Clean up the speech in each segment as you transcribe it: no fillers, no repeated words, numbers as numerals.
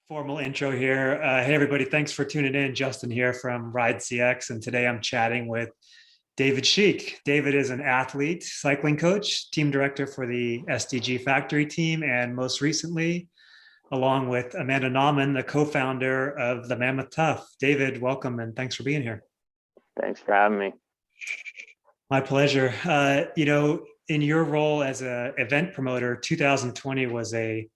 Formal intro here. Hey, everybody. Thanks for tuning in. Justin here from RideCX. And today I'm chatting with David Sheek. David is an athlete, cycling coach, team director for the SDG Factory team, and most recently, along with Amanda Nauman, the co-founder of the Mammoth TUFF. David, welcome and thanks for being here. Thanks for having me. My pleasure. In your role as an event promoter, 2020 was a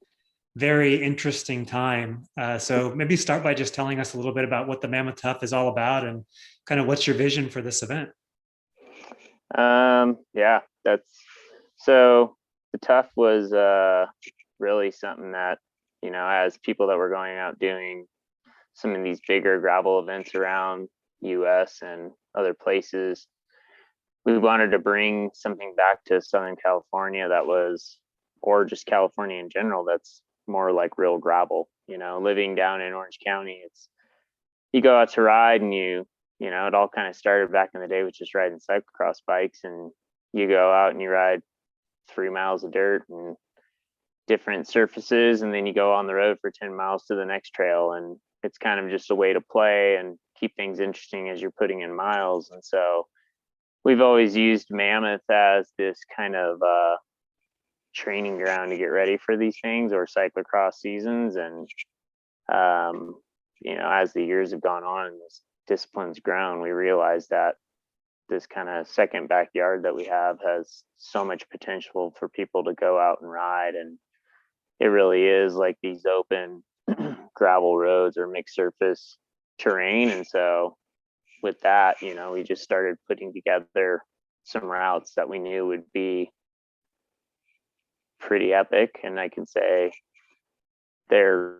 very interesting time. So maybe start by just telling us a little bit about what the Mammoth TUFF is all about and kind of what's your vision for this event. Yeah, so the TUFF was really something that, as people that were going out doing some of these bigger gravel events around US and other places, we wanted to bring something back to Southern California or just California in general, that's more like real gravel. Living down in Orange County, you go out to ride and it all kind of started back in the day with just riding cyclocross bikes, and you go out and you ride 3 miles of dirt and different surfaces, and then you go on the road for 10 miles to the next trail, and it's kind of just a way to play and keep things interesting as you're putting in miles. And so we've always used Mammoth as this kind of training ground to get ready for these things, or cyclocross seasons. And as the years have gone on and this discipline's grown, we realized that this kind of second backyard that we have has so much potential for people to go out and ride. And it really is like these open gravel roads or mixed surface terrain. And so with that, we just started putting together some routes that we knew would be pretty epic, and I can say they're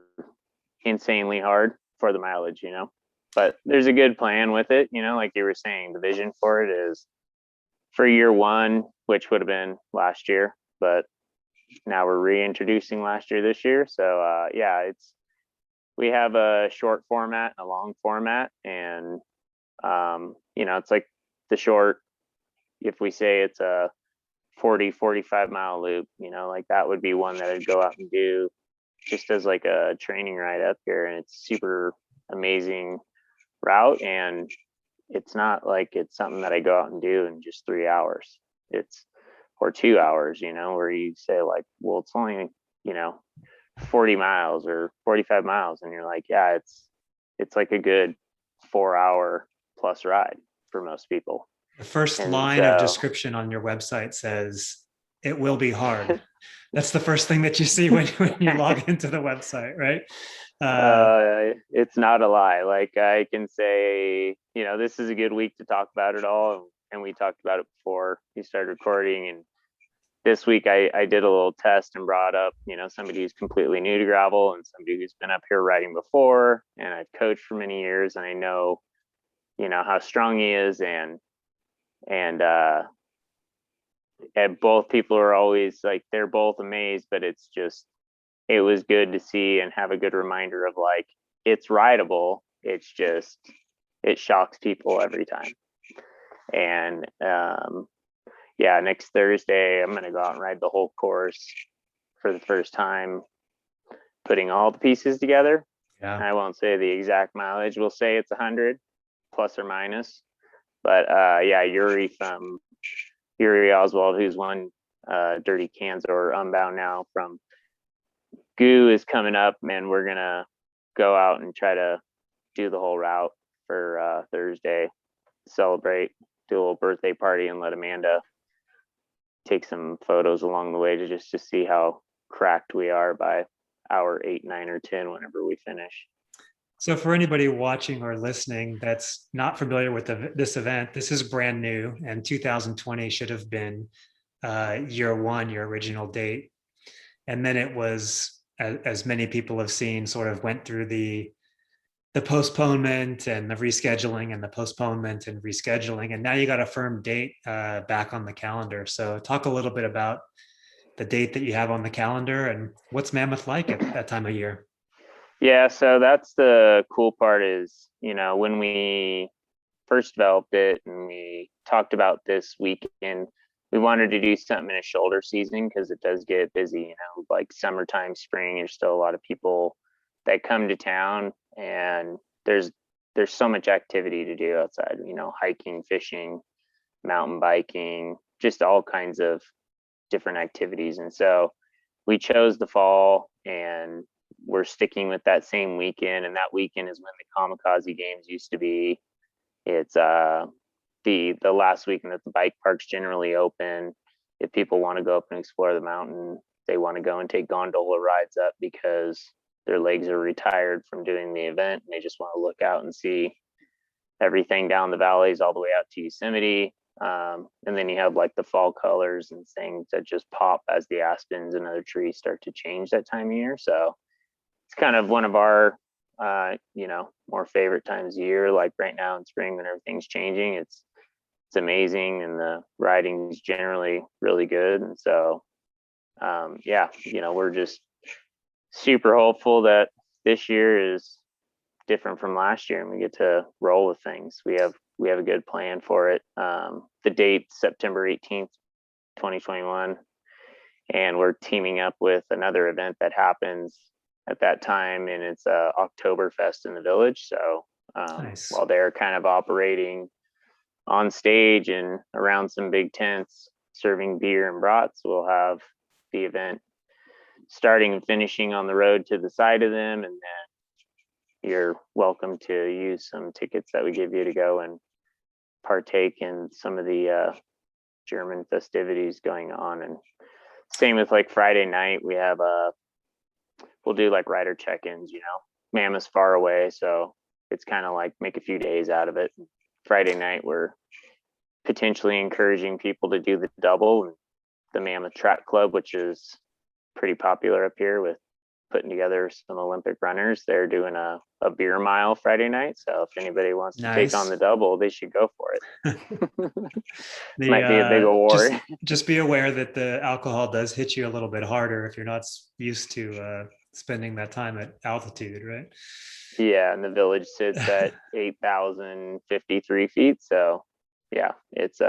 insanely hard for the mileage, but there's a good plan with it. Like you were saying, the vision for it is for year one, which would have been last year, but now we're reintroducing last year this year. So we have a short format and a long format, and it's like the short, if we say it's a 45 mile loop, like that would be one that I'd go out and do just as like a training ride up here. And it's super amazing route, and it's not like it's something that I go out and do in just 3 hours. Or 2 hours, where you say like, well, it's only 40 miles or 45 miles, and you're like, yeah, it's like a good 4 hour plus ride for most people. The first line of description on your website says, "It will be hard." That's the first thing that you see when you log into the website, right? It's not a lie. Like I can say, this is a good week to talk about it all. And we talked about it before you started recording. And this week I did a little test and brought up, somebody who's completely new to gravel and somebody who's been up here riding before. And I've coached for many years, and I know, how strong he is. And both people are always like, they're both amazed, but it was good to see and have a good reminder of like, it's rideable. It's just, it shocks people every time. And next Thursday, I'm going to go out and ride the whole course for the first time, putting all the pieces together. Yeah. I won't say the exact mileage. We'll say it's 100 plus or minus. But Yuri Oswald, who's won Dirty Cans or Unbound now from Goo, is coming up, and we're gonna go out and try to do the whole route for Thursday, celebrate, do a little birthday party, and let Amanda take some photos along the way to see how cracked we are by hour 8, 9, or 10 whenever we finish. So for anybody watching or listening that's not familiar with this event, this is brand new, and 2020 should have been year one, your original date. And then it was, as many people have seen, sort of went through the postponement and the rescheduling and the postponement and rescheduling. And now you got a firm date back on the calendar. So talk a little bit about the date that you have on the calendar and what's Mammoth like at that time of year. Yeah, so that's the cool part is, when we first developed it and we talked about this weekend, we wanted to do something in a shoulder season because it does get busy, like summertime, spring, there's still a lot of people that come to town, and there's so much activity to do outside, you know, hiking, fishing, mountain biking, just all kinds of different activities. And so we chose the fall, and we're sticking with that same weekend. And that weekend is when the Kamikaze Games used to be. It's the last weekend that the bike park's generally open. If people want to go up and explore the mountain, they want to go and take gondola rides up because their legs are retired from doing the event, and they just want to look out and see everything down the valleys all the way out to Yosemite. And then you have like the fall colors and things that just pop as the aspens and other trees start to change that time of year. So it's kind of one of our you know, more favorite times of year. Like right now in spring when everything's changing, it's amazing, and the riding is generally really good. And so yeah, you know, we're just super hopeful that this year is different from last year and we get to roll with things. We have a good plan for it. The date September 18th, 2021, and we're teaming up with another event that happens at that time, and it's Oktoberfest in the village. So Nice. while they're kind of operating on stage and around some big tents serving beer and brats, we'll have the event starting and finishing on the road to the side of them. And then you're welcome to use some tickets that we give you to go and partake in some of the German festivities going on. And same with like Friday night, we have we'll do like rider check-ins, you know, Mammoth's far away, so it's kind of like make a few days out of it. Friday night, we're potentially encouraging people to do the double, and the Mammoth Track Club, which is pretty popular up here with putting together some Olympic runners. They're doing a beer mile Friday night. So if anybody wants to take on the double, they should go for it. Might be a big award. Just be aware that the alcohol does hit you a little bit harder if you're not used to spending that time at altitude, right? Yeah, and the village sits at 8,053 feet. So yeah, it's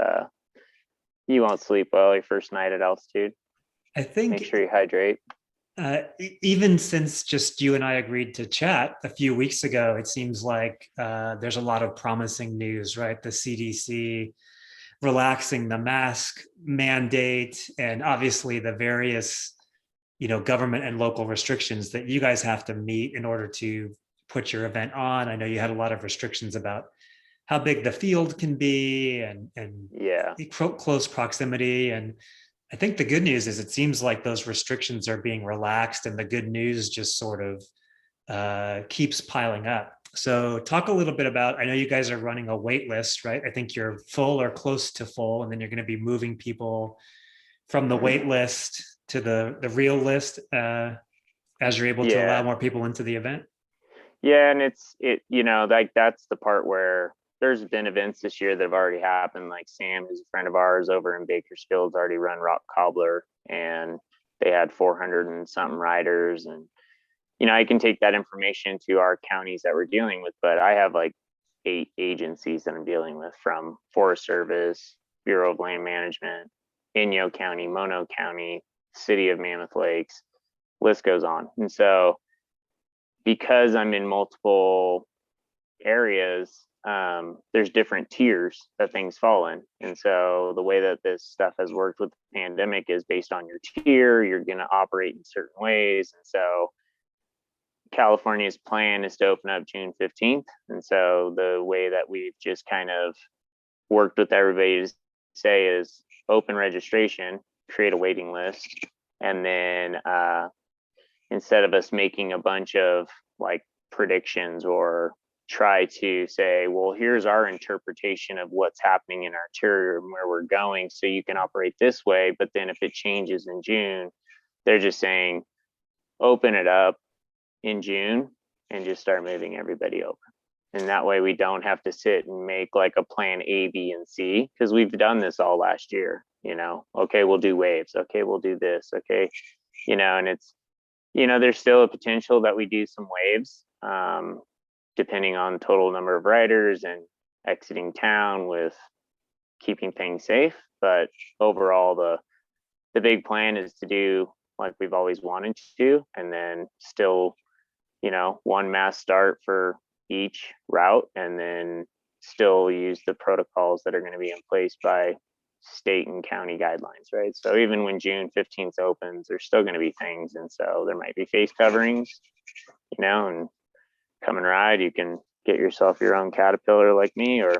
you won't sleep well your first night at altitude. I think make sure you hydrate. Even since just you and I agreed to chat a few weeks ago, it seems like there's a lot of promising news, right? The CDC relaxing the mask mandate, and obviously the various, you know, government and local restrictions that you guys have to meet in order to put your event on. I know you had a lot of restrictions about how big the field can be and yeah, close proximity. And I think the good news is it seems like those restrictions are being relaxed, and the good news just sort of keeps piling up. So talk a little bit about, I know you guys are running a wait list, right? I think you're full or close to full, and then you're going to be moving people from the wait list to the real list as you're able to allow more people into the event. Yeah, and you know, like that's the part where there's been events this year that have already happened. Like Sam, who's a friend of ours over in Bakersfield's already run Rock Cobbler, and they had 400 and something riders. And you know, I can take that information to our counties that we're dealing with, but I have like 8 agencies that I'm dealing with, from Forest Service, Bureau of Land Management, Inyo County, Mono County, City of Mammoth Lakes, list goes on. And so because I'm in multiple areas, there's different tiers that things fall in. And so the way that this stuff has worked with the pandemic is based on your tier, you're going to operate in certain ways. And so California's plan is to open up June 15th. And so the way that we've just kind of worked with everybody to say is open registration, create a waiting list, and then instead of us making a bunch of like predictions or try to say, well, here's our interpretation of what's happening in our interior and where we're going, so you can operate this way. But then if it changes in June, they're just saying, open it up in June and just start moving everybody over. And that way we don't have to sit and make like a plan A, B, and C, because we've done this all last year, you know, okay, we'll do waves. Okay, we'll do this. Okay. You know, and it's, you know, there's still a potential that we do some waves, depending on total number of riders and exiting town with keeping things safe. But overall, the big plan is to do like we've always wanted to, and then still one mass start for each route, and then still use the protocols that are going to be in place by state and county guidelines, right? So even when June 15th opens, there's still going to be things. And so there might be face coverings, and come and ride. You can get yourself your own Caterpillar like me, or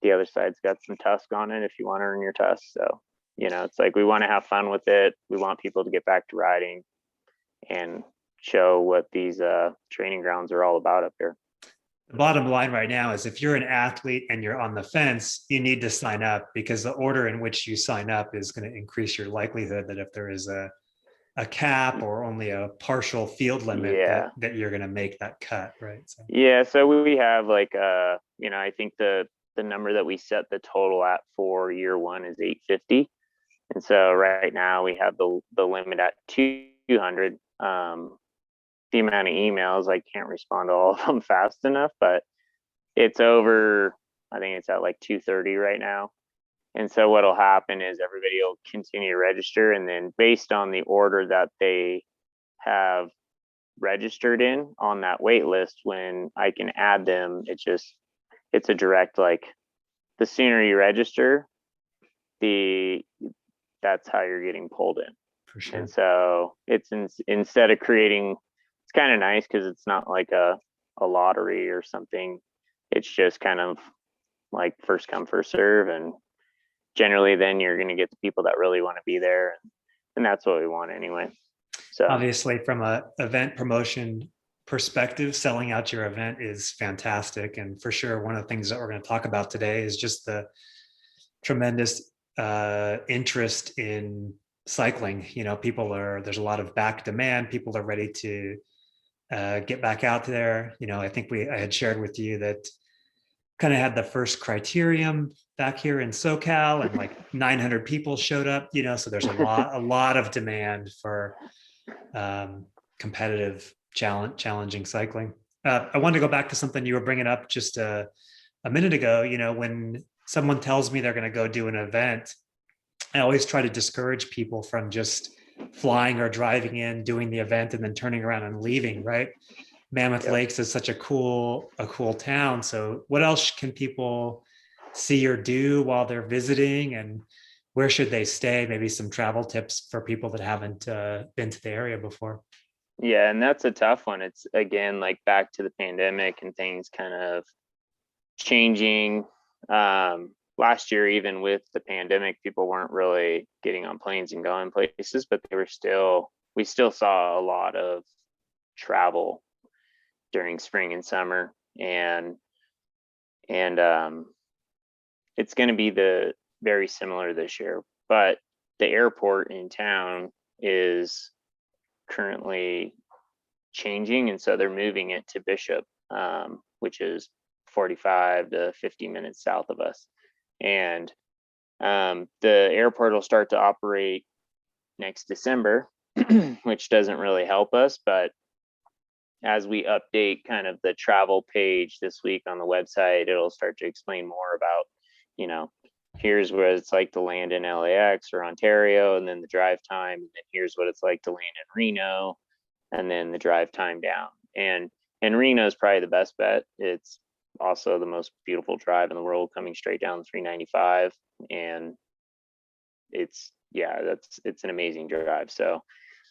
the other side's got some tusk on it if you want to earn your tusk. So, it's like we want to have fun with it. We want people to get back to riding and show what these training grounds are all about up here. The bottom line right now is if you're an athlete and you're on the fence, you need to sign up, because the order in which you sign up is going to increase your likelihood that if there is a cap or only a partial field limit, that you're going to make that cut, right? So. Yeah, so we have like I think the number that we set the total at for year one is 850, and so right now we have the limit at 200. The amount of emails, I can't respond to all of them fast enough, but it's over, I think it's at like 230 right now. And so what'll happen is everybody will continue to register, and then based on the order that they have registered in on that wait list, when I can add them, it's a direct, like, the sooner you register, that's how you're getting pulled in. For sure. And so it's instead of creating, it's kind of nice because it's not like a lottery or something. It's just kind of like first come, first serve. And generally then you're going to get the people that really want to be there. And that's what we want anyway. So obviously from a event promotion perspective, selling out your event is fantastic. And for sure, one of the things that we're going to talk about today is just the tremendous interest in cycling. There's a lot of back demand. People are ready to get back out there. I think I had shared with you that kind of had the first criterium back here in SoCal, and like 900 people showed up, so there's a lot of demand for competitive challenging cycling. I wanted to go back to something you were bringing up just a minute ago. When someone tells me they're going to go do an event, I always try to discourage people from just flying or driving in, doing the event, and then turning around and leaving, right? Mammoth Lakes is such a cool town. So what else can people see or do while they're visiting, and where should they stay? Maybe some travel tips for people that haven't been to the area before. Yeah, and that's a tough one. It's, again, like back to the pandemic and things kind of changing. Last year, even with the pandemic, people weren't really getting on planes and going places, but we still saw a lot of travel during spring and summer, and it's going to be very similar this year. But the airport in town is currently changing, and so they're moving it to Bishop, which is 45 to 50 minutes south of us. And the airport will start to operate next December, which doesn't really help us. But as we update kind of the travel page this week on the website, it'll start to explain more about, here's what it's like to land in LAX or Ontario, and then the drive time, and then here's what it's like to land in Reno, and then the drive time down. And Reno is probably the best bet. It's also the most beautiful drive in the world, coming straight down 395, and it's an amazing drive. So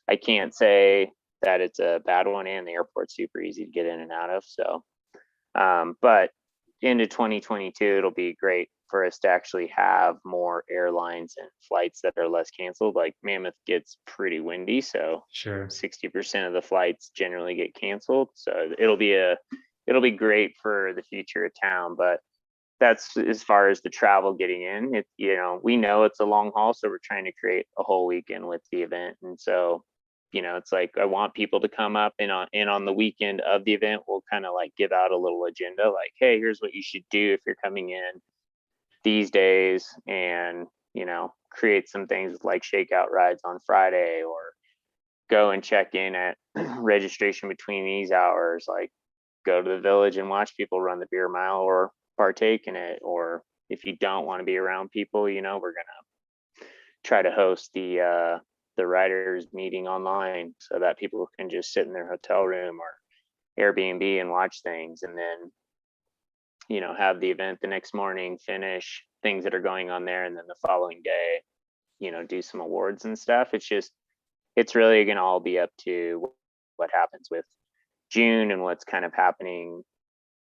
I can't say that it's a bad one, and the airport's super easy to get in and out of. So but into 2022, it'll be great for us to actually have more airlines and flights that are less canceled. Like Mammoth gets pretty windy, so sure 60% of the flights generally get canceled. So it'll be great for the future of town. But that's as far as the travel getting in. We know it's a long haul, so we're trying to create a whole weekend with the event. And so it's like, I want people to come up, and on the weekend of the event, we'll kind of like give out a little agenda, like, hey, here's what you should do if you're coming in these days, and create some things like shakeout rides on Friday, or go and check in at registration between these hours, like go to the village and watch people run the beer mile or partake in it. Or if you don't want to be around people, we're gonna try to host the riders meeting online, so that people can just sit in their hotel room or Airbnb and watch things, and then, you know, have the event the next morning, finish things that are going on there, and then the following day, you know, do some awards and stuff. It's really going to all be up to what happens with June and what's kind of happening,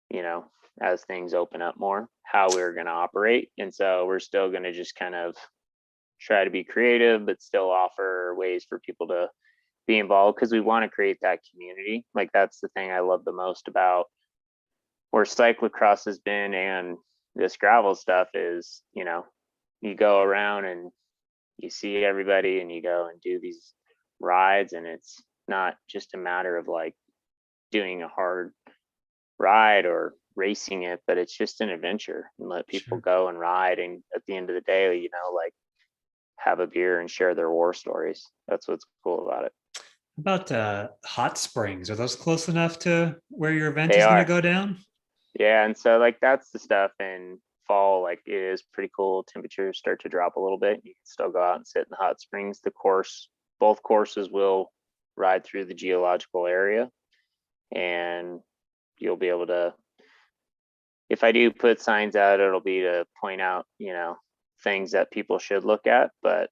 you know, as things open up more, how we're going to operate. And so we're still going to just kind of try to be creative, but still offer ways for people to be involved, because we want to create that community. Like, that's the thing I love the most about where cyclocross has been and this gravel stuff is, you know, you go around and you see everybody and you go and do these rides, and it's not just a matter of like doing a hard ride or racing it, but it's just an adventure, and let people Sure. go and ride, and at the end of the day, you know, like, have a beer and share their war stories. That's what's cool about it. About hot springs, are those close enough to where your event They is going to are. go down? Yeah, and so like that's the stuff in fall. Like, it is pretty cool. Temperatures start to drop a little bit. You can still go out and sit in the hot springs. Both courses will ride through the geological area, and you'll be able to, if I do put signs out, it'll be to point out, you know, things that people should look at, but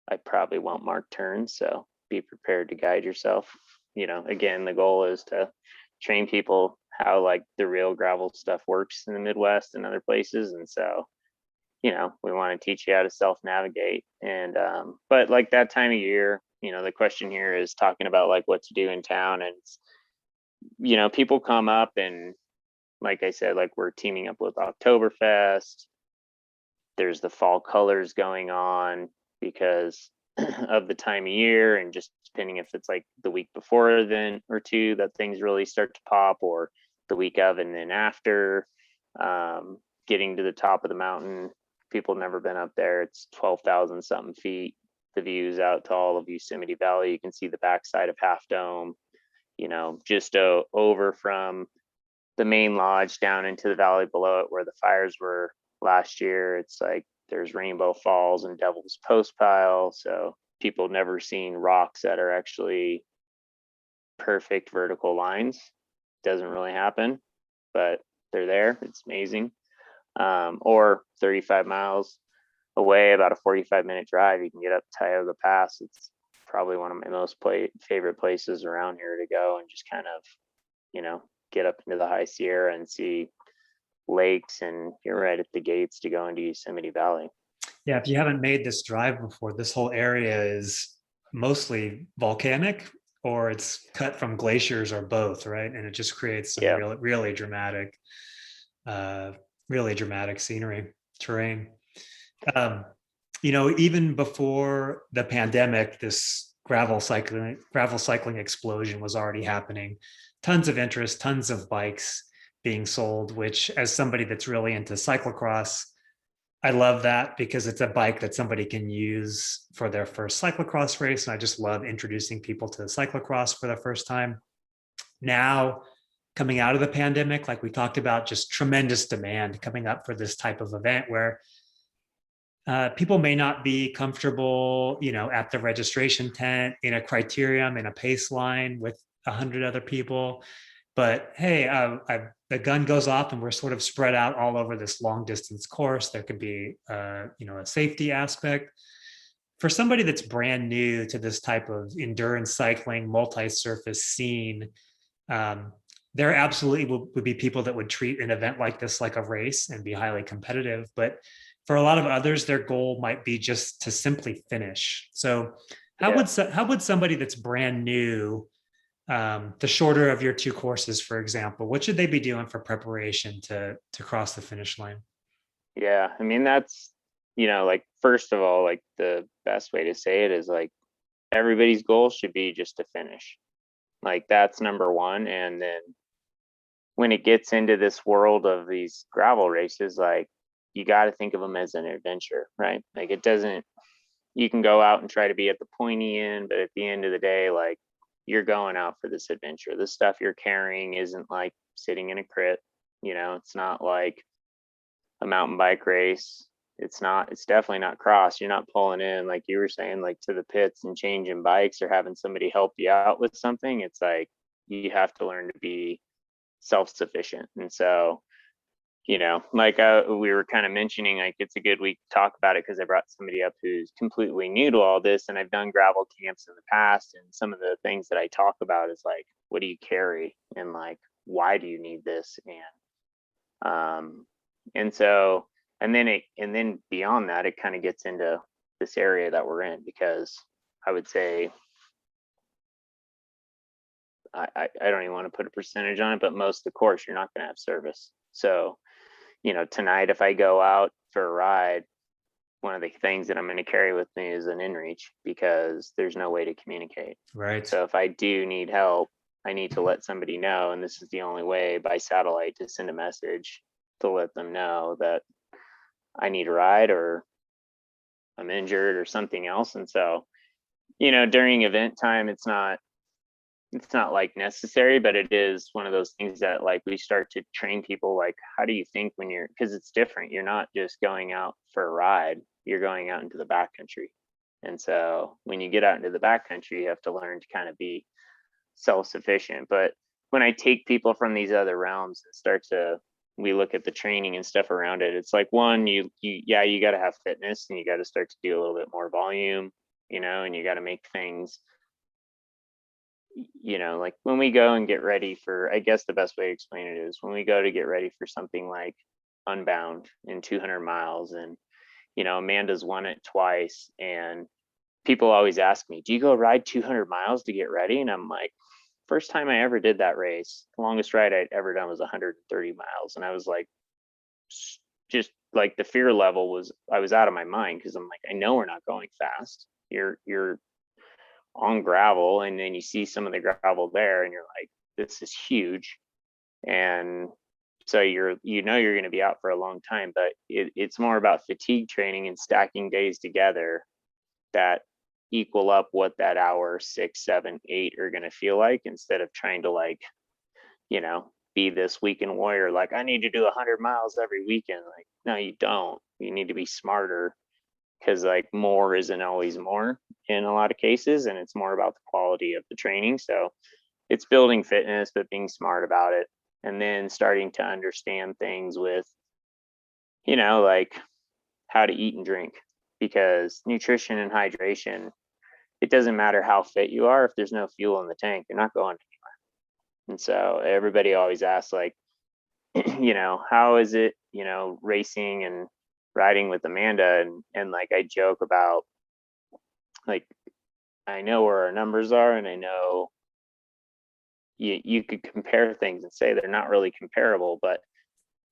I probably won't mark turns. So be prepared to guide yourself. You know, again, the goal is to train people how like the real gravel stuff works in the Midwest and other places. And so, you know, we want to teach you how to self navigate. And, but like that time of year, you know, the question here is talking about like what to do in town. And, you know, people come up and, like I said, like we're teaming up with Oktoberfest. There's the fall colors going on because of the time of year, and just depending if it's like the week before then or two that things really start to pop, or the week of and then after. Getting to the top of the mountain, people never been up there. It's 12,000 something feet. The views out to all of Yosemite Valley. You can see the backside of Half Dome, you know, just over from the main lodge down into the valley below it where the fires were last year. It's like there's Rainbow Falls and Devil's Post Pile. So people never seen rocks that are actually perfect vertical lines. Doesn't really happen, but they're there. It's amazing. Or 35 miles away, about a 45-minute drive, you can get up Tioga Pass. It's probably one of my most favorite places around here to go and just kind of, you know, get up into the high Sierra and see lakes, and you're right at the gates to go into Yosemite Valley. Yeah, if you haven't made this drive before, this whole area is mostly volcanic, or it's cut from glaciers, or both, right? And it just creates some Yeah. uh, really dramatic scenery, terrain. Um, you know, even before the pandemic, this gravel cycling explosion was already happening. Tons of interest, tons of bikes being sold, which, as somebody that's really into cyclocross, I love that, because it's a bike that somebody can use for their first cyclocross race. And I just love introducing people to cyclocross for the first time. Now, coming out of the pandemic, like we talked about, just tremendous demand coming up for this type of event where people may not be comfortable, you know, at the registration tent, in a criterium, in a pace line with 100 other people. But hey, the gun goes off and we're sort of spread out all over this long distance course. There could be, you know, a safety aspect. For somebody that's brand new to this type of endurance cycling, multi-surface scene, um, there absolutely would be people that would treat an event like this like a race and be highly competitive. But for a lot of others, their goal might be just to simply finish. So Yeah. how would somebody that's brand new, the shorter of your two courses, for example, what should they be doing for preparation to cross the finish line? Yeah. I mean, that's, you know, like, first of all, like the best way to say it is like everybody's goal should be just to finish. Like, that's number one. And then when it gets into this world of these gravel races, like, you got to think of them as an adventure, right? Like, it doesn't, you can go out and try to be at the pointy end, but at the end of the day, like, you're going out for this adventure. The stuff you're carrying isn't like sitting in a crit, you know, it's not like a mountain bike race. It's definitely not cross. You're not pulling in, like you were saying, like to the pits and changing bikes or having somebody help you out with something. It's like you have to learn to be self-sufficient. And so, like we were kind of mentioning, like it's a good week to talk about it because I brought somebody up who's completely new to all this, and I've done gravel camps in the past, and some of the things that I talk about is like, what do you carry, and like, why do you need this, and so, and then beyond that, it kind of gets into this area that we're in, because I would say, I don't even want to put a percentage on it, but most of the course you're not going to have service. So, tonight if I go out for a ride, one of the things that I'm going to carry with me is an inReach, because there's no way to communicate. Right. So if I do need help, I need to let somebody know, and this is the only way, by satellite, to send a message to let them know that I need a ride, or I'm injured, or something else. And so, during event time, it's not like necessary, but it is one of those things that like we start to train people, like, how do you think when you're, because it's different. You're not just going out for a ride, you're going out into the backcountry. And so when you get out into the backcountry, you have to learn to kind of be self-sufficient. But when I take people from these other realms and we look at the training and stuff around it, it's like, one, you got to have fitness, and you got to start to do a little bit more volume, and you got to make things, like when we go and get ready for, I guess the best way to explain it is, when we go to get ready for something like Unbound in 200 miles, and, Amanda's won it twice, and people always ask me, do you go ride 200 miles to get ready? And I'm like, first time I ever did that race, the longest ride I'd ever done was 130 miles. And I was like, just like the fear level was, I was out of my mind, because I'm like, I know we're not going fast. You're on gravel, and then you see some of the gravel there, and you're like, this is huge. And so you're going to be out for a long time, but it's more about fatigue training and stacking days together that equal up what that hour 6, 7, 8 are going to feel like, instead of trying to, like, be this weekend warrior, like, I need to do 100 miles every weekend. Like, no, you don't. You need to be smarter, because like more isn't always more in a lot of cases, and it's more about the quality of the training. So it's building fitness, but being smart about it, and then starting to understand things with, like how to eat and drink, because nutrition and hydration, it doesn't matter how fit you are, if there's no fuel in the tank, you're not going anywhere. And so everybody always asks, like, how is it, racing and riding with Amanda, and like I joke about, like, I know where our numbers are, and I know you could compare things and say they're not really comparable, but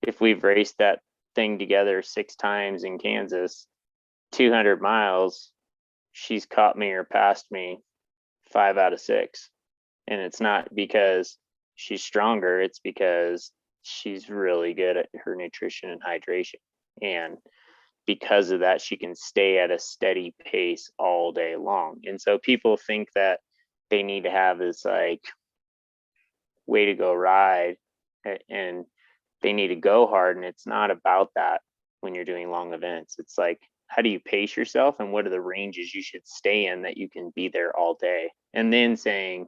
if we've raced that thing together 6 times in Kansas, 200 miles, she's caught me or passed me 5 out of 6. And it's not because she's stronger, it's because she's really good at her nutrition and hydration. And because of that, she can stay at a steady pace all day long. And so people think that they need to have this like way to go ride, and they need to go hard. And it's not about that when you're doing long events. It's like, how do you pace yourself, and what are the ranges you should stay in that you can be there all day? And then saying,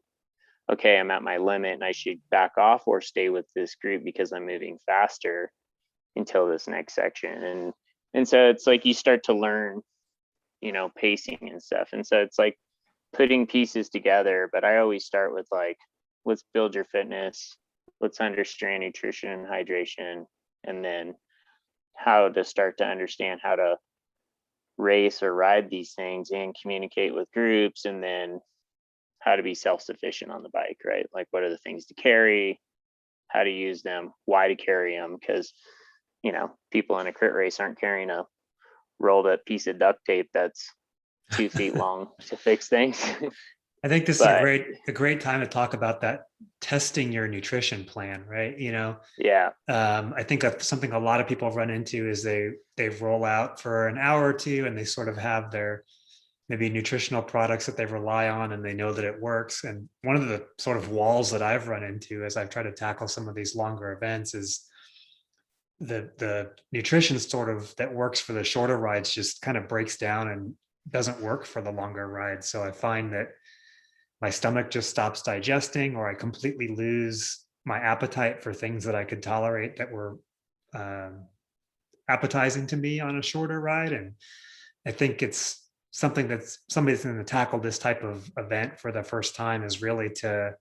okay, I'm at my limit and I should back off or stay with this group because I'm moving faster until this next section. And so it's like you start to learn, pacing and stuff. And so it's like putting pieces together. But I always start with like, let's build your fitness, let's understand nutrition and hydration, and then how to start to understand how to race or ride these things and communicate with groups, and then how to be self-sufficient on the bike, right? Like, what are the things to carry, how to use them, why to carry them, because people in a crit race aren't carrying a rolled up piece of duct tape that's 2 feet long to fix things. I think this is But a great time to talk about that, testing your nutrition plan, right? yeah, I think that's something a lot of people run into is they roll out for an hour or two, and they sort of have their maybe nutritional products that they rely on, and they know that it works. And one of the sort of walls that I've run into as I've tried to tackle some of these longer events is the nutrition sort of that works for the shorter rides just kind of breaks down and doesn't work for the longer rides. So I find that my stomach just stops digesting, or I completely lose my appetite for things that I could tolerate that were um, appetizing to me on a shorter ride. And I think it's something that's somebody's going to tackle this type of event for the first time, is really to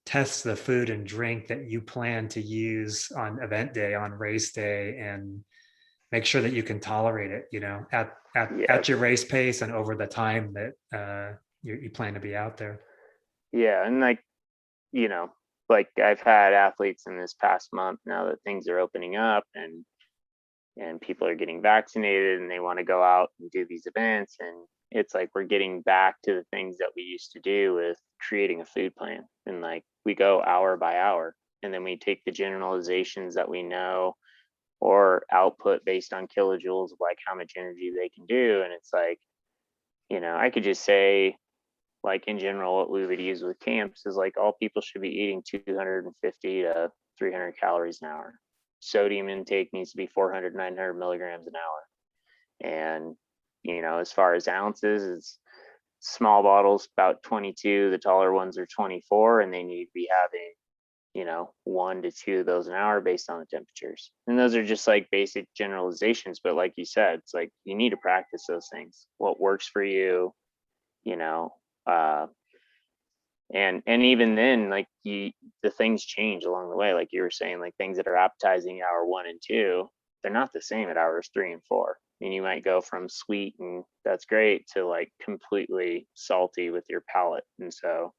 test the food and drink that you plan to use on event day, on race day, and make sure that you can tolerate it, Yeah. at your race pace and over the time that you plan to be out there. Yeah. And like, you know, like I've had athletes in this past month now that things are opening up, and people are getting vaccinated and they want to go out and do these events. And it's like we're getting back to the things that we used to do with creating a food plan. And like we go hour by hour, and then we take the generalizations that we know or output based on kilojoules of like how much energy they can do. And it's like, I could just say, like in general, what we would use with camps is like all people should be eating 250 to 300 calories an hour. Sodium intake needs to be 400, 900 milligrams an hour. And, as far as ounces, it's small bottles about 22, the taller ones are 24, and they need to be having, 1 to 2 of those an hour based on the temperatures. And those are just like basic generalizations. But like you said, it's like you need to practice those things. What works for you, you know, uh, and even then, like the things change along the way. Like you were saying, like things that are appetizing hour 1 and 2, they're not the same at hours 3 and 4. I mean, you might go from sweet and that's great to like completely salty with your palate. And so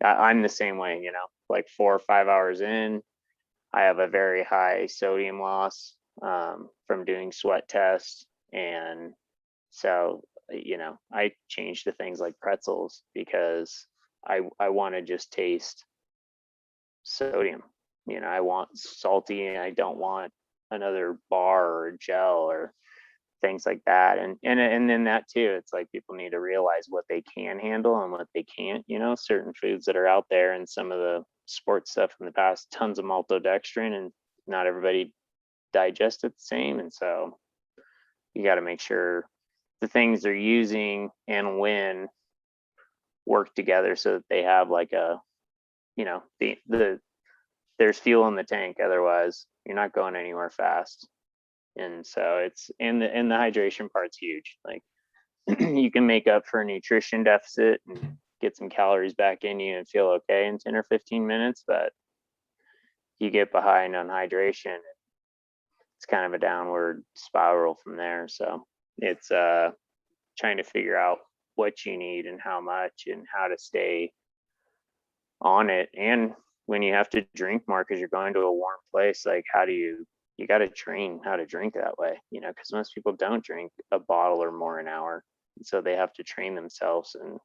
I'm the same way, like 4 or 5 hours in, I have a very high sodium loss from doing sweat tests. And so, I changed to things like pretzels because I want to just taste sodium. I want salty, and I don't want another bar or gel or things like that. And then that too, it's like people need to realize what they can handle and what they can't. Certain foods that are out there, and some of the sports stuff in the past, tons of maltodextrin, and not everybody digests it the same. And so you got to make sure the things they're using and when work together so that they have like a, the there's fuel in the tank. Otherwise, you're not going anywhere fast. And so it's and the hydration part's huge. Like you can make up for a nutrition deficit and get some calories back in you and feel okay in 10 or 15 minutes, but you get behind on hydration, it's kind of a downward spiral from there. So it's trying to figure out what you need and how much and how to stay on it. And when you have to drink more because you're going to a warm place, like how do you got to train how to drink that way, because most people don't drink a bottle or more an hour. And so they have to train themselves. And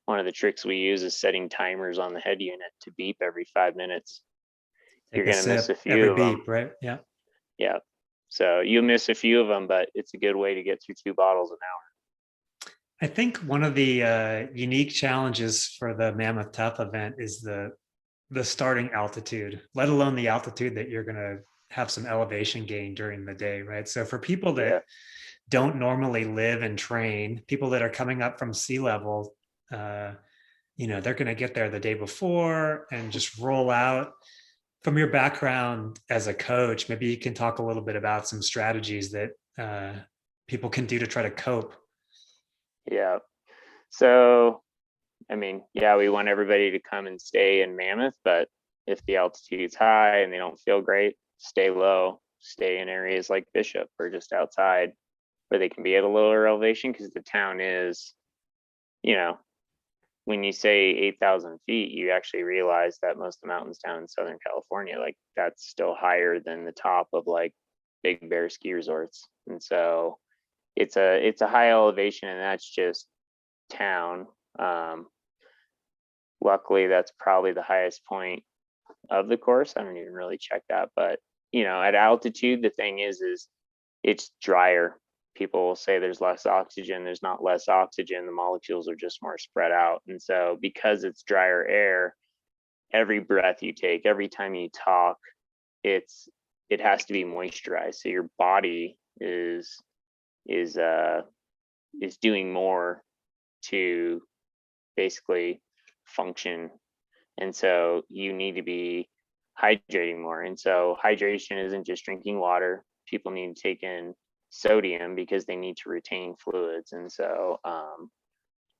one of the tricks we use is setting timers on the head unit to beep every 5 minutes. Take You're a going to miss a sip few every of them. beep, right? Yeah. Yeah. So you miss a few of them, but it's a good way to get through 2 bottles an hour. I think one of the unique challenges for the Mammoth TUFF event is the starting altitude, let alone the altitude that you're going to have some elevation gain during the day, right? So for people that Yeah. don't normally live and train, people that are coming up from sea level, they're going to get there the day before and just roll out. From your background as a coach, maybe you can talk a little bit about some strategies that people can do to try to cope. Yeah. So, I mean, yeah, we want everybody to come and stay in Mammoth, but if the altitude's high and they don't feel great, stay low, stay in areas like Bishop or just outside where they can be at a lower elevation, because the town is, when you say 8,000 feet, you actually realize that most of the mountains down in Southern California, like that's still higher than the top of like Big Bear ski resorts. And so it's a high elevation, and that's just town. Luckily, that's probably the highest point of the course. I don't even really check that, but at altitude, the thing is it's drier. People will say there's less oxygen. There's not less oxygen. The molecules are just more spread out. And so because it's drier air, every breath you take, every time you talk, it has to be moisturized. So your body is doing more to basically function. And so you need to be hydrating more. And so hydration isn't just drinking water. People need to take in sodium because they need to retain fluids. And so,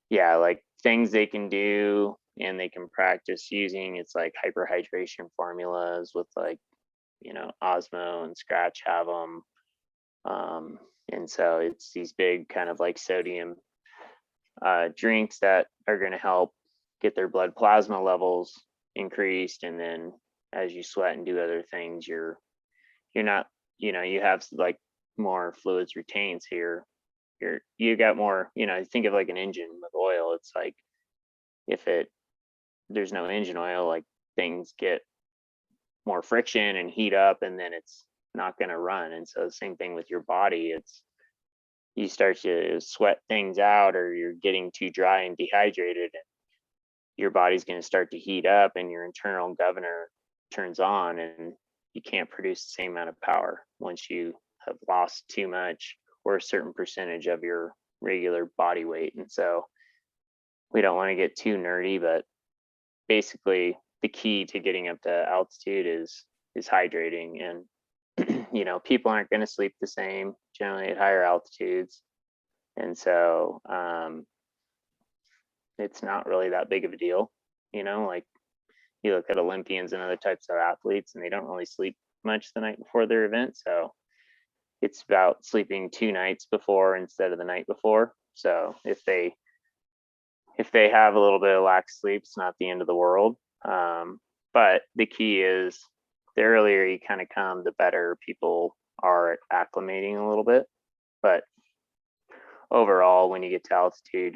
yeah, like things they can do and they can practice using, it's like hyperhydration formulas with like, Osmo and Scratch have them. And so it's these big kind of like sodium drinks that are going to help get their blood plasma levels increased. And then as you sweat and do other things, you're not, you have like more fluids retained here. You got more, think of like an engine with oil. It's like if there's no engine oil, like things get more friction and heat up, and then it's not going to run. And so the same thing with your body. It's you start to sweat things out, or you're getting too dry and dehydrated, and your body's going to start to heat up, and your internal governor turns on, and you can't produce the same amount of power once you have lost too much or a certain percentage of your regular body weight. And so we don't want to get too nerdy, but basically the key to getting up to altitude is hydrating. And people aren't going to sleep the same generally at higher altitudes, and so it's not really that big of a deal. Like you look at Olympians and other types of athletes, and they don't really sleep much the night before their event. So it's about sleeping 2 nights before instead of the night before. So if they have a little bit of lax sleep, it's not the end of the world. But the key is the earlier you kind of come, the better people are acclimating a little bit. But overall, when you get to altitude,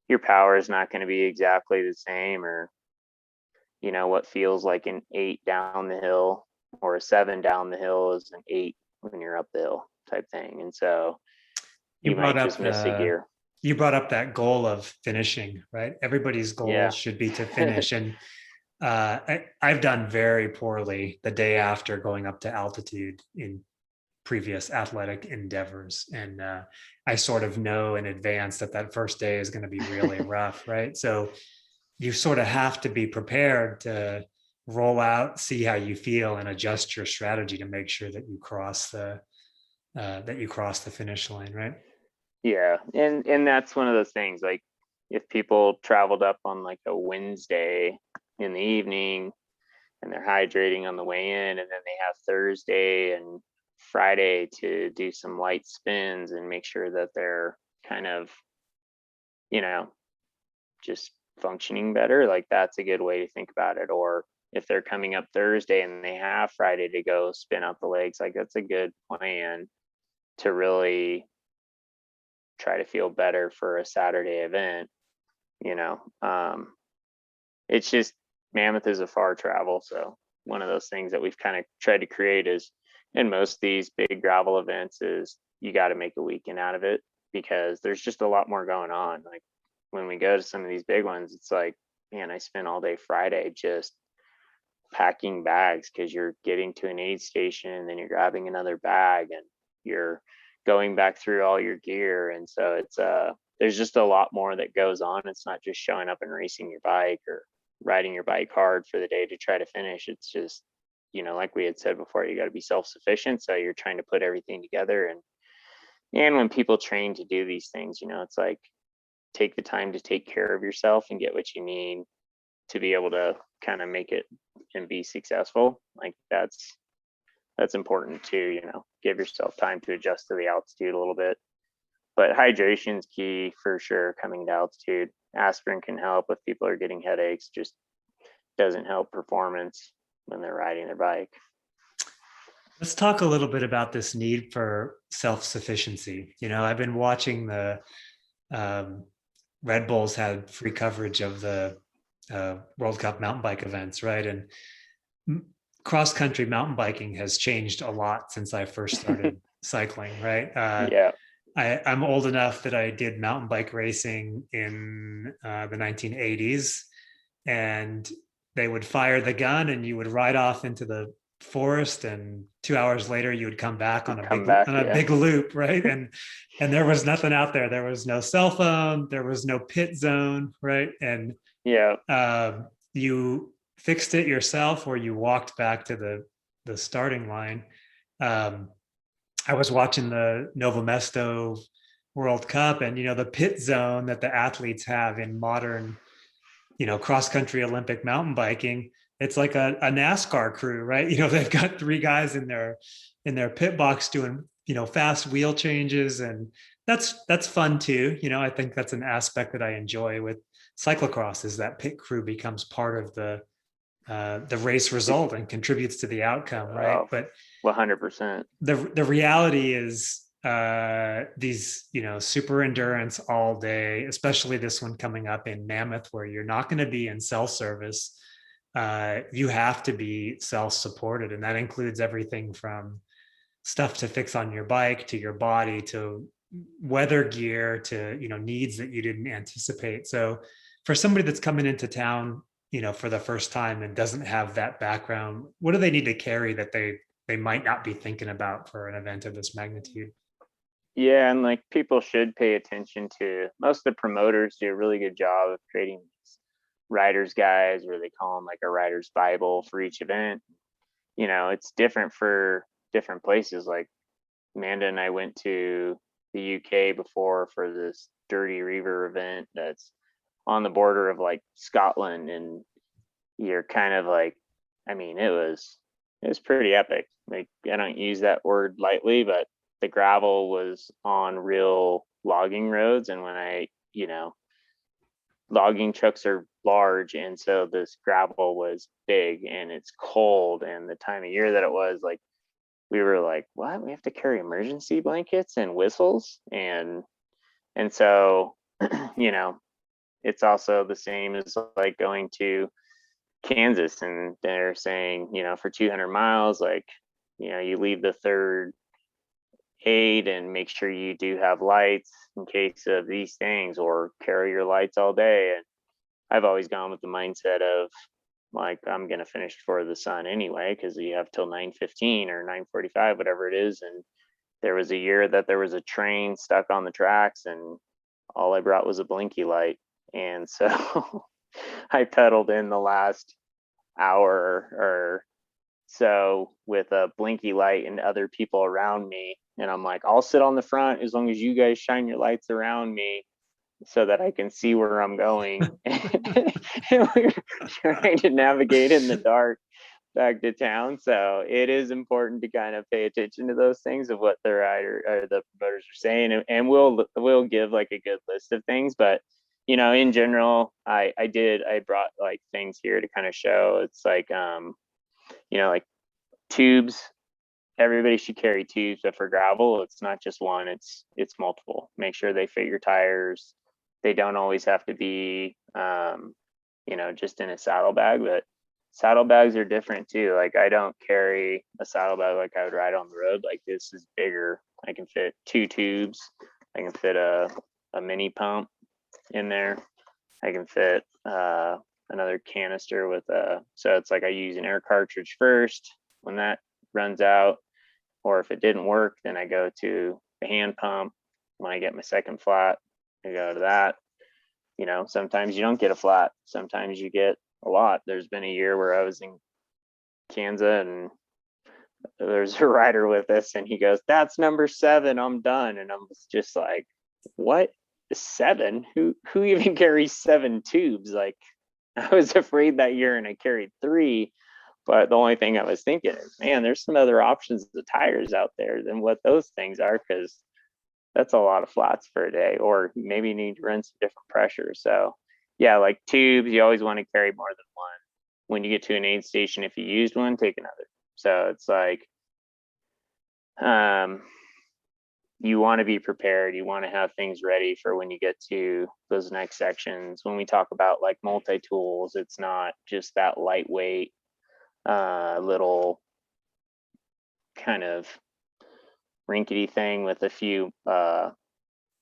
your power is not going to be exactly the same, or what feels like an 8 down the hill or a 7 down the hill is an 8 when you're up the hill type thing. And so you might just miss a gear. You brought up that goal of finishing, right? Everybody's goal should be to finish. And I've done very poorly the day after going up to altitude in previous athletic endeavors. And I sort of know in advance that first day is going to be really rough, right? So you sort of have to be prepared to roll out, see how you feel, and adjust your strategy to make sure that you cross the finish line, right? Yeah, and that's one of those things. Like if people traveled up on like a Wednesday in the evening and they're hydrating on the way in, and then they have Thursday and Friday to do some light spins and make sure that they're kind of, just functioning better, like that's a good way to think about it. Or if they're coming up Thursday and they have Friday to go spin out the legs, like that's a good plan to really try to feel better for a Saturday event. It's just Mammoth is a far travel. So one of those things that we've kind of tried to create is in most of these big gravel events is you got to make a weekend out of it, because there's just a lot more going on. Like when we go to some of these big ones, it's like, man, I spent all day Friday just packing bags, because you're getting to an aid station and then you're grabbing another bag and you're going back through all your gear. And so it's there's just a lot more that goes on. It's not just showing up and racing your bike or riding your bike hard for the day to try to finish. It's just, like we had said before, you got to be self-sufficient. So you're trying to put everything together. And when people train to do these things, it's like, take the time to take care of yourself and get what you need to be able to kind of make it and be successful. Like that's important too. Give yourself time to adjust to the altitude a little bit. But hydration's key for sure coming to altitude. Aspirin can help if people are getting headaches, just doesn't help performance when they're riding their bike. Let's talk a little bit about this need for self-sufficiency. I've been watching the Red Bulls had free coverage of the World Cup mountain bike events, right? And cross-country mountain biking has changed a lot since I first started cycling, right? Yeah. I'm old enough that I did mountain bike racing in the 1980s, and they would fire the gun and you would ride off into the forest, and 2 hours later you would come back You on come back, a yeah. big loop, right? And there was nothing out there. There was no cell phone, there was no pit zone, right? And Yeah. you fixed it yourself, or you walked back to the starting line. um, I was watching the Nova Mesto World Cup, and the pit zone that the athletes have in modern, cross country Olympic mountain biking, it's like a NASCAR crew, right? They've got three guys in their pit box doing, fast wheel changes, and that's fun too. I think that's an aspect that I enjoy with cyclocross, is that pit crew becomes part of the race result and contributes to the outcome, right? But 100%. the reality is, these, super endurance all day, especially this one coming up in Mammoth, where you're not going to be in self service. You have to be self supported, and that includes everything from stuff to fix on your bike, to your body, to weather gear, to needs that you didn't anticipate. So for somebody that's coming into town, for the first time and doesn't have that background, what do they need to carry that they might not be thinking about for an event of this magnitude? Yeah, and like people should pay attention to, most of the promoters do a really good job of creating these riders guides, or they call them like a rider's Bible for each event. It's different for different places. Like Amanda and I went to the UK before for this Dirty Reaver event that's on the border of like Scotland, and you're kind of like, I mean, it was pretty epic. Like, I don't use that word lightly, but the gravel was on real logging roads, and when logging trucks are large, and so this gravel was big and it's cold, and the time of year that it was, like, we were like, what, we have to carry emergency blankets and whistles, and so you know it's also the same as like going to Kansas, and they're saying, for 200 miles, like, you leave the third aid and make sure you do have lights in case of these things, or carry your lights all day. And I've always gone with the mindset of, like, I'm going to finish before the sun anyway, because you have till 9:15 or 9:45, whatever it is. And there was a year that there was a train stuck on the tracks, and all I brought was a blinky light. And so I pedaled in the last hour or so with a blinky light and other people around me. And I'm like, I'll sit on the front as long as you guys shine your lights around me so that I can see where I'm going. And we were trying to navigate in the dark back to town. So it is important to kind of pay attention to those things of what the rider or the promoters are saying. And we'll give like a good list of things. But in general, I brought like things here to kind of show. It's like like tubes. Everybody should carry tubes, but for gravel, it's not just one, it's multiple. Make sure they fit your tires. They don't always have to be just in a saddlebag, but saddlebags are different too. Like, I don't carry a saddlebag like I would ride on the road. Like, this is bigger. I can fit 2 tubes. I can fit a mini pump in there. I can fit another canister with so it's like I use an air cartridge first. When that runs out, or if it didn't work, then I go to the hand pump. When I get my second flat, I go to that. Sometimes you don't get a flat. Sometimes you get a lot. There's been a year where I was in Kansas, and there's a rider with us, and he goes, "That's number 7. I'm done." And I'm just like, "What? 7? Who even carries 7 tubes?" Like, I was afraid that year, and I carried 3. But the only thing I was thinking is, man, there's some other options of tires out there than what those things are, because that's a lot of flats for a day, or maybe you need to run some different pressure. So yeah, like tubes, you always want to carry more than one. When you get to an aid station, if you used one, take another. So it's like, you want to be prepared. You want to have things ready for when you get to those next sections. When we talk about like multi-tools, it's not just that lightweight little kind of rinkety thing with a few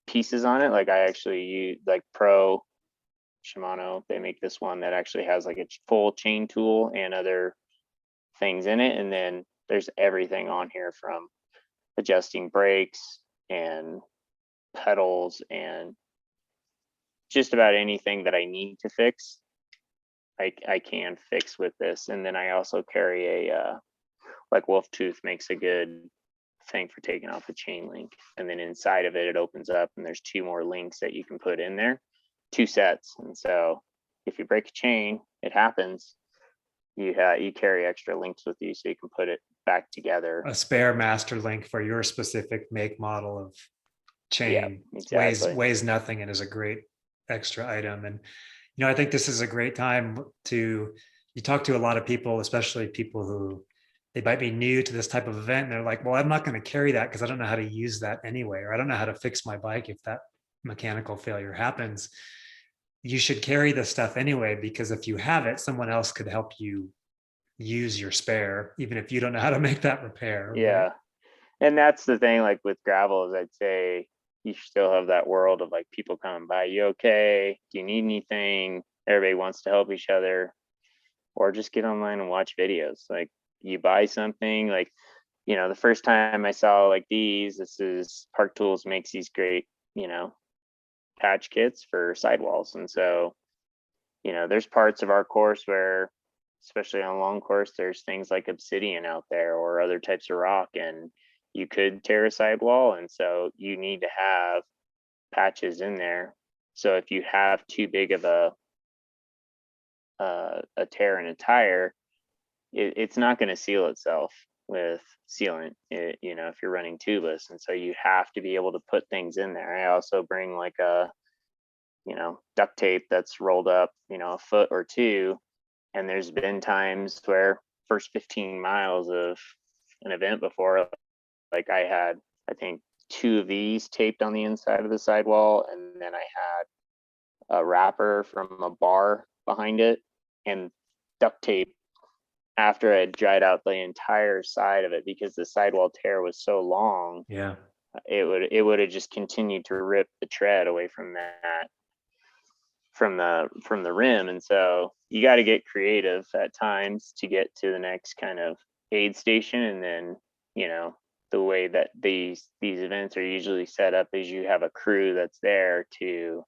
pieces on it. Like, I actually use like Pro Shimano. They make this one that actually has like a full chain tool and other things in it. And then there's everything on here from adjusting brakes and pedals and just about anything that I need to fix. I can fix with this. And then I also carry a like Wolf Tooth makes a good thing for taking off a chain link, and then inside of it, it opens up and there's 2 more links that you can put in there, 2 sets. And so if you break a chain, it happens, you carry extra links with you so you can put it back together. A spare master link for your specific make model of chain. Yeah, exactly. weighs nothing and is a great extra item. And I think this is a great time to, you talk to a lot of people, especially people who they might be new to this type of event. And they're like, well, I'm not going to carry that because I don't know how to use that anyway, or I don't know how to fix my bike if that mechanical failure happens. You should carry this stuff anyway, because if you have it, someone else could help you use your spare, even if you don't know how to make that repair. Yeah. Right? And that's the thing, like with gravel, is I'd say you still have that world of like people coming by, you okay? Do you need anything? Everybody wants to help each other, or just get online and watch videos. Like you buy something, like, the first time I saw like these, this is Park Tools makes these great, patch kits for sidewalls. And so, there's parts of our course where, especially on a long course, there's things like obsidian out there or other types of rock, and you could tear a sidewall. And so you need to have patches in there. So if you have too big of a tear in a tire, it's not going to seal itself with sealant, if you're running tubeless. And so you have to be able to put things in there. I also bring like a, duct tape that's rolled up, a foot or 2. And there's been times where first 15 miles of an event before, like I had, I think 2 of these taped on the inside of the sidewall. And then I had a wrapper from a bar behind it and duct tape after I had dried out the entire side of it, because the sidewall tear was so long. Yeah. It would have just continued to rip the tread away from that, from the rim. And so you got to get creative at times to get to the next kind of aid station. And then, the way that these events are usually set up is you have a crew that's there to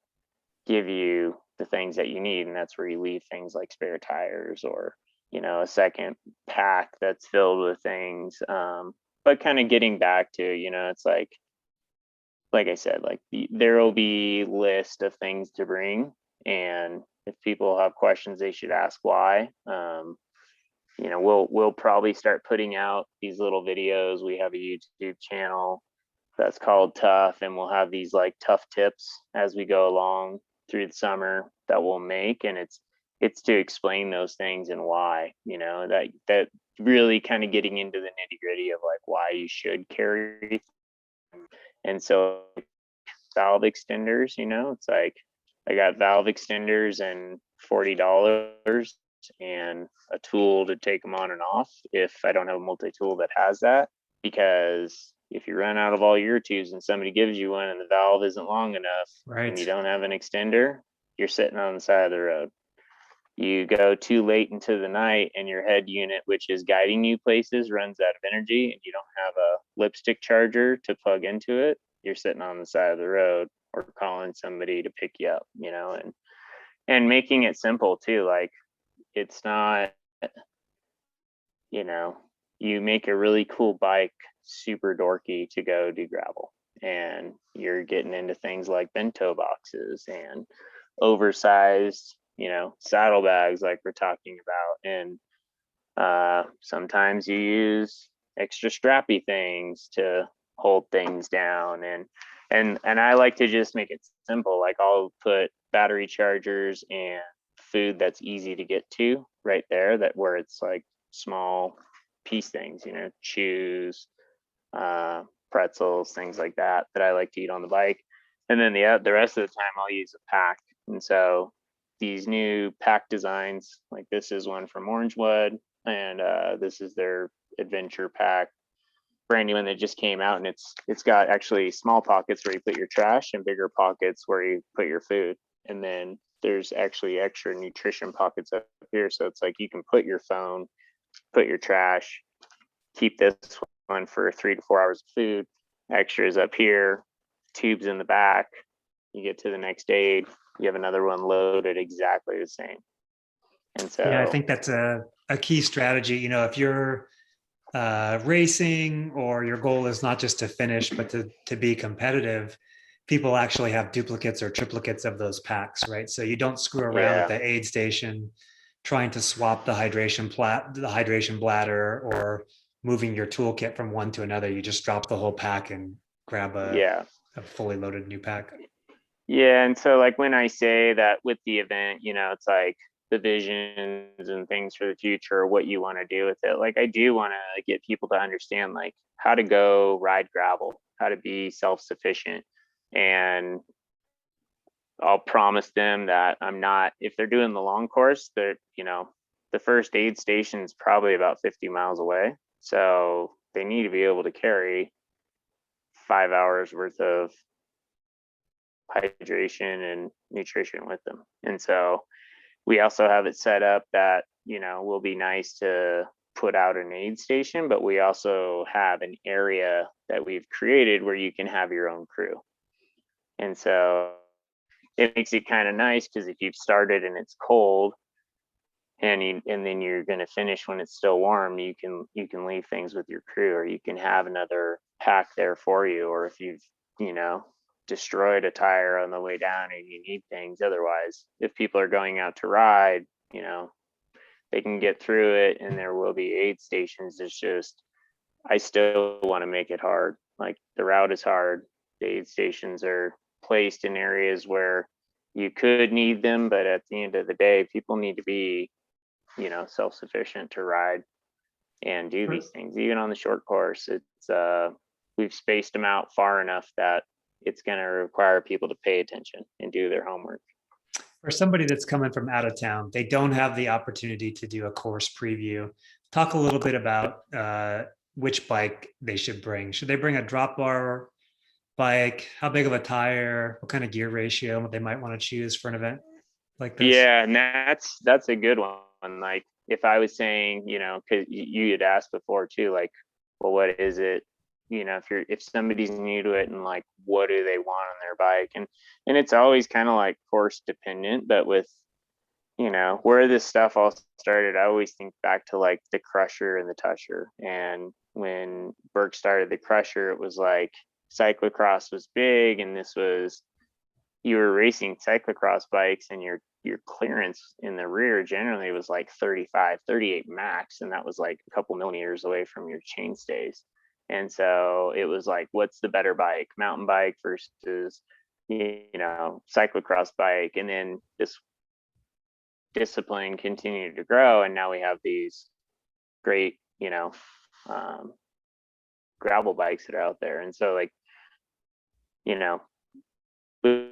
give you the things that you need. And that's where you leave things like spare tires or, a second pack that's filled with things. But kind of getting back to, it's like I said, like there will be list of things to bring. And if people have questions, they should ask why. We'll probably start putting out these little videos. We have a YouTube channel that's called Tough, and we'll have these like tough tips as we go along through the summer that we'll make. And it's to explain those things and why, that really kind of getting into the nitty gritty of like why you should carry. And so valve extenders, it's like I got valve extenders and $40 and a tool to take them on and off if I don't have a multi-tool that has that. Because if you run out of all your tubes and somebody gives you one and the valve isn't long enough, Right. and you don't have an extender, you're sitting on the side of the road. You go too late into the night and your head unit, which is guiding you places, runs out of energy, and you don't have a lipstick charger to plug into it, you're sitting on the side of the road or calling somebody to pick you up, and making it simple too. Like it's not, you make a really cool bike super dorky to go do gravel, and you're getting into things like bento boxes and oversized, saddlebags like we're talking about. And sometimes you use extra strappy things to hold things down. And I like to just make it simple. Like I'll put battery chargers and food that's easy to get to right there, that where it's like small piece things, chews, pretzels, things like that I like to eat on the bike. And then the rest of the time I'll use a pack. And so these new pack designs, like this is one from Orangewood, and this is their adventure pack, brand new one that just came out. And it's got actually small pockets where you put your trash and bigger pockets where you put your food. And then there's actually extra nutrition pockets up here. So it's like you can put your phone put your trash, keep this one for 3 to 4 hours of food, extras up here, tubes in the back. You get to the next aid, you have another one loaded exactly the same. And so Yeah, I think that's a key strategy. You know, if you're racing or your goal is not just to finish, but to be competitive, people actually have duplicates or triplicates of those packs, right? So you don't screw around at yeah, the aid station trying to swap the hydration bladder or moving your toolkit from one to another. You just drop the whole pack and grab yeah. a fully loaded new pack. Yeah, and so like when I say that with the event, it's like the visions and things for the future, what you want to do with it. Like I do want to get people to understand like how to go ride gravel, how to be self-sufficient. And I'll promise them that I'm not, if they're doing the long course, the first aid station is probably about 50 miles away. So they need to be able to carry 5 hours worth of hydration and nutrition with them. And so we also have it set up that, will be nice to put out an aid station, but we also have an area that we've created where you can have your own crew. And so it makes it kind of nice because if you've started and it's cold and then you're going to finish when it's still warm, you can leave things with your crew, or you can have another pack there for you, or if you've destroyed a tire on the way down and you need things. Otherwise, if people are going out to ride, they can get through it, and there will be aid stations. It's just I still want to make it hard. Like the route is hard. The aid stations are placed in areas where you could need them, but at the end of the day, people need to be, self-sufficient to ride and do these things. Even on the short course, it's we've spaced them out far enough that it's going to require people to pay attention and do their homework. For somebody that's coming from out of town, they don't have the opportunity to do a course preview. Talk a little bit about which bike they should bring. Should they bring a drop bar bike? How big of a tire? What kind of gear ratio they might want to choose for an event like this? Yeah, and that's a good one. Like if I was saying, because you had asked before too, like, well, what is it? If somebody's new to it and like, what do they want on their bike? And it's always kind of like course dependent, but with where this stuff all started, I always think back to like the Crusher and the Tusher. And when Burke started the Crusher, it was like cyclocross was big, and this was you were racing cyclocross bikes, and your clearance in the rear generally was like 35, 38 max, and that was like a couple millimeters away from your chainstays. And so it was like, what's the better bike, mountain bike versus cyclocross bike? And then this discipline continued to grow, and now we have these great gravel bikes that are out there. And so like the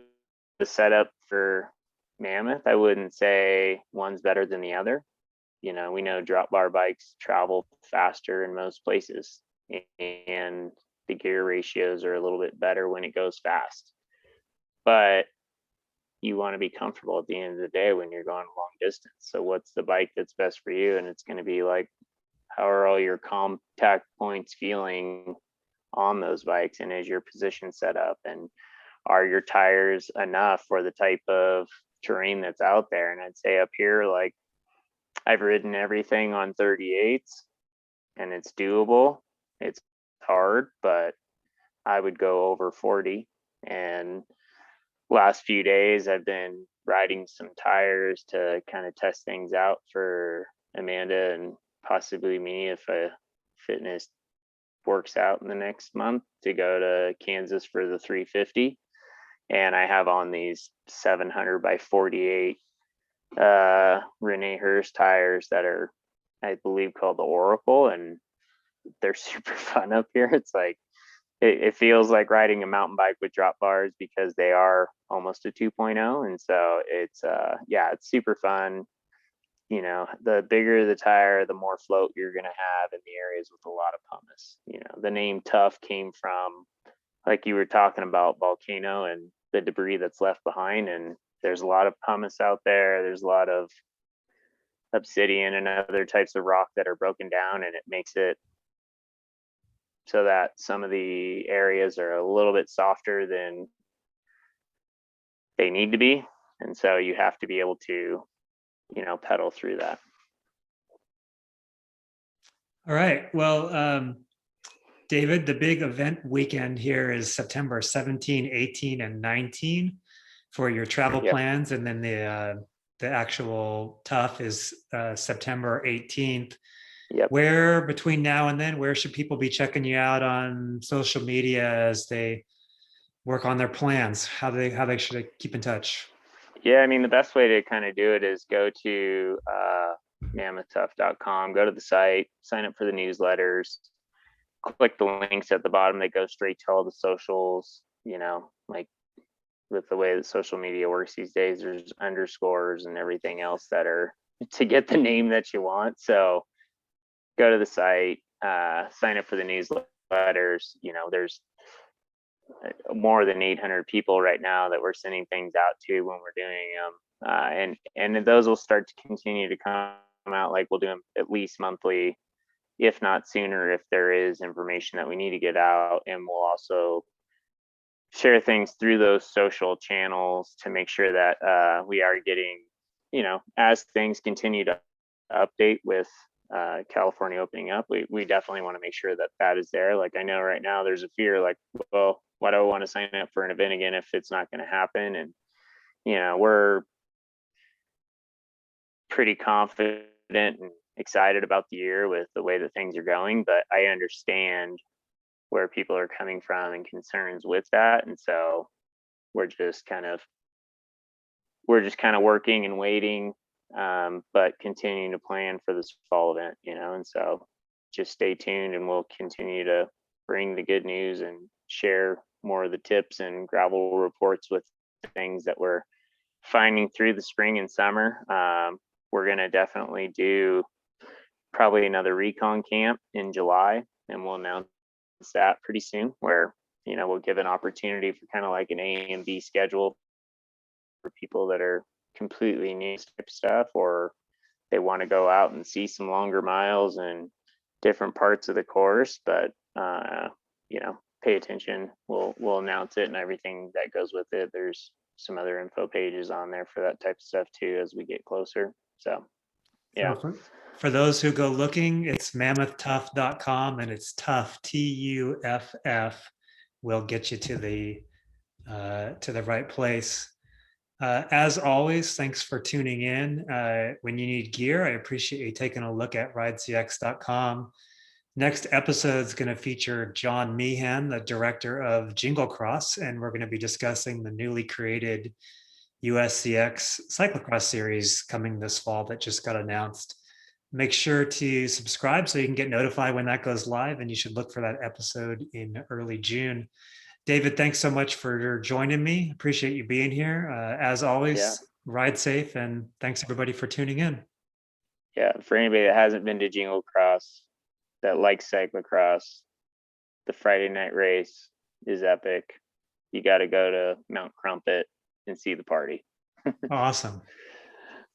setup for Mammoth, I wouldn't say one's better than the other. We know drop bar bikes travel faster in most places, and the gear ratios are a little bit better when it goes fast. But you want to be comfortable at the end of the day when you're going a long distance. So what's the bike that's best for you? And it's going to be like, how are all your contact points feeling on those bikes? And is your position set up? And are your tires enough for the type of terrain that's out there? And I'd say up here, like I've ridden everything on 38s, and it's doable. It's hard, but I would go over 40. And last few days I've been riding some tires to kind of test things out for Amanda and possibly me if a fitness works out in the next month, to go to Kansas for the 350. And I have on these 700 by 48 Renee Hurst tires that are, I believe, called the Oracle, and they're super fun up here. It's like it feels like riding a mountain bike with drop bars because they are almost a 2.0. And so it's it's super fun. The bigger the tire, the more float you're going to have in the areas with a lot of pumice. The name Tuff came from, like you were talking about, volcano and the debris that's left behind. And there's a lot of pumice out there. There's a lot of obsidian and other types of rock that are broken down, and it makes it so that some of the areas are a little bit softer than they need to be. And so you have to be able to, pedal through that. All right. Well, David, the big event weekend here is September 17, 18, and 19 for your travel Yep. plans. And then the actual TUFF is September 18th. Yep. Where between now and then, where should people be checking you out on social media as they work on their plans? How they should keep in touch? Yeah, I mean, the best way to kind of do it is go to mammothtuff.com, go to the site, sign up for the newsletters, click the links at the bottom. They go straight to all the socials, like with the way that social media works these days, there's underscores and everything else that are to get the name that you want. So go to the site, sign up for the newsletters. There's more than 800 people right now that we're sending things out to when we're doing them. And those will start to continue to come out. Like we'll do them at least monthly, if not sooner, if there is information that we need to get out. And we'll also share things through those social channels to make sure that we are getting, as things continue to update with California opening up, we definitely want to make sure that that is there. Like I know right now there's a fear like, well, why do I want to sign up for an event again if it's not going to happen? And, we're pretty confident and excited about the year with the way that things are going, but I understand where people are coming from and concerns with that. And so we're just kind of working and waiting, but continuing to plan for this fall event, and so just stay tuned and we'll continue to bring the good news and share more of the tips and gravel reports with things that we're finding through the spring and summer. We're going to definitely do probably another recon camp in July, and we'll announce that pretty soon, where we'll give an opportunity for kind of like an A and B schedule for people that are completely new type stuff, or they want to go out and see some longer miles and different parts of the course. But pay attention. We'll announce it and everything that goes with it. There's some other info pages on there for that type of stuff too as we get closer. So yeah. So for those who go looking, it's mammothtuff.com, and it's tough, TUFF, will get you to the right place. As always, thanks for tuning in. When you need gear, I appreciate you taking a look at RideCX.com. Next episode is going to feature John Meehan, the director of Jingle Cross, and we're going to be discussing the newly created USCX cyclocross series coming this fall that just got announced. Make sure to subscribe so you can get notified when that goes live, and you should look for that episode in early June. David, thanks so much for joining me. Appreciate you being here. As always, ride safe, and thanks everybody for tuning in. Yeah, for anybody that hasn't been to Jingle Cross, that likes cyclocross, the Friday night race is epic. You got to go to Mount Crumpet and see the party. Awesome.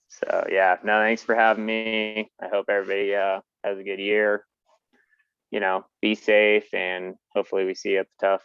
So yeah, no, thanks for having me. I hope everybody has a good year. Be safe, and hopefully we see you at the TUFF.